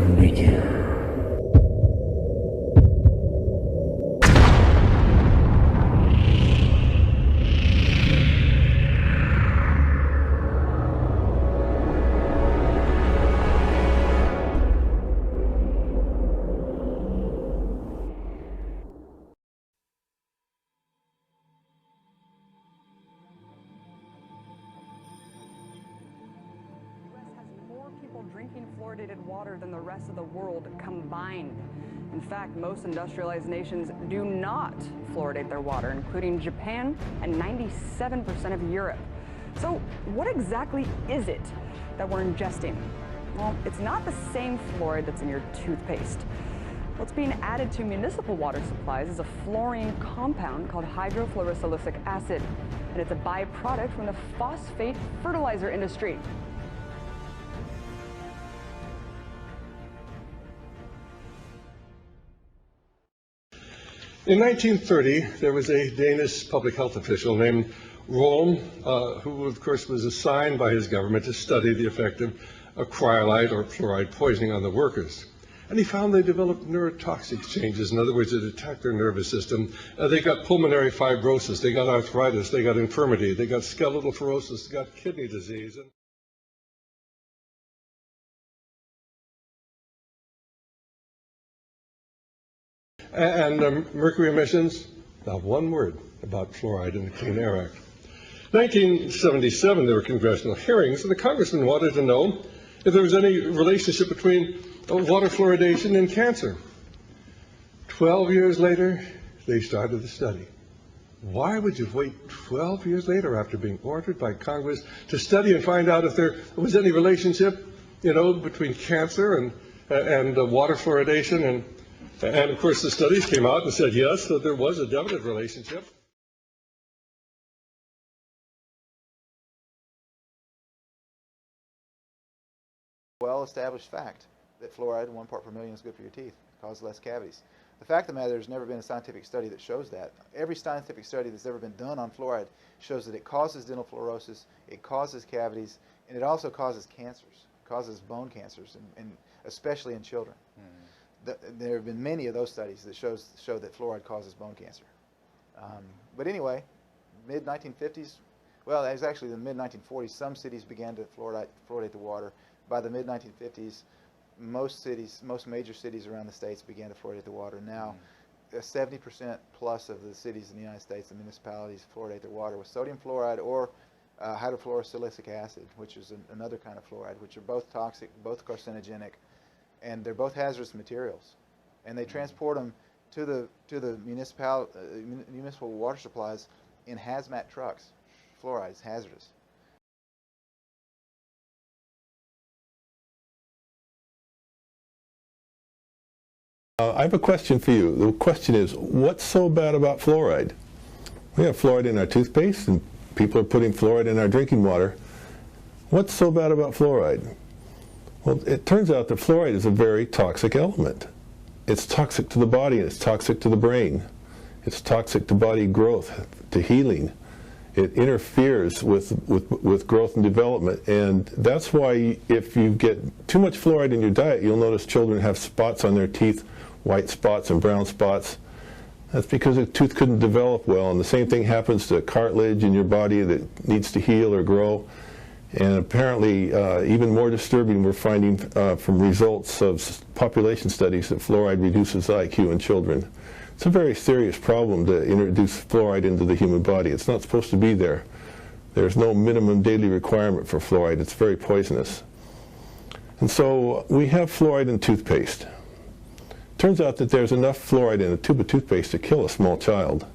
media. Drinking fluoridated water than the rest of the world combined. In fact, most industrialized nations do not fluoridate their water, including Japan and 97% of Europe. So what exactly is it that we're ingesting? Well, it's not the same fluoride that's in your toothpaste. What's being added to municipal water supplies is a fluorine compound called hydrofluorosilicic acid, and it's a byproduct from the phosphate fertilizer industry. In 1930, there was a Danish public health official named Röhm, who of course was assigned by his government to study the effect of cryolite or fluoride poisoning on the workers. And he found they developed neurotoxic changes. In other words, it attacked their nervous system. They got pulmonary fibrosis, they got arthritis, they got infirmity, they got skeletal fibrosis, they got kidney disease. And mercury emissions, not one word about fluoride in the Clean Air Act. 1977, there were congressional hearings, and the congressman wanted to know if there was any relationship between water fluoridation and cancer. 12 years later, they started the study. Why would you wait 12 years later after being ordered by Congress to study and find out if there was any relationship, between cancer and water fluoridation? And of course, the studies came out and said, yes, that there was a definite relationship. Well-established fact that fluoride, 1 part per million, is good for your teeth. It causes less cavities. The fact of the matter, there's never been a scientific study that shows that. Every scientific study that's ever been done on fluoride shows that it causes dental fluorosis, it causes cavities, and it also causes cancers. It causes bone cancers, and especially in children. There have been many of those studies that show that fluoride causes bone cancer. But anyway, mid-1950s, well, it was actually the mid-1940s, some cities began to fluoridate the water. By the mid-1950s, most major cities around the states began to fluoridate the water. Now, 70% plus of the cities in the United States, the municipalities, fluoridate their water with sodium fluoride or hydrofluorosilicic acid, which is another kind of fluoride, which are both toxic, both carcinogenic, and they're both hazardous materials, and they transport them to the municipal water supplies in hazmat trucks. Fluoride is hazardous. I have a question for you. The question is, what's so bad about fluoride? We have fluoride in our toothpaste, and people are putting fluoride in our drinking water. What's so bad about fluoride? Well, it turns out that fluoride is a very toxic element. It's toxic to the body, and it's toxic to the brain. It's toxic to body growth, to healing. It interferes with growth and development, and that's why if you get too much fluoride in your diet, you'll notice children have spots on their teeth, white spots and brown spots. That's because the tooth couldn't develop well, and the same thing happens to cartilage in your body that needs to heal or grow. And apparently, even more disturbing, we're finding from results of population studies that fluoride reduces IQ in children. It's a very serious problem to introduce fluoride into the human body. It's not supposed to be there. There's no minimum daily requirement for fluoride. It's very poisonous. And so we have fluoride in toothpaste. Turns out that there's enough fluoride in a tube of toothpaste to kill a small child.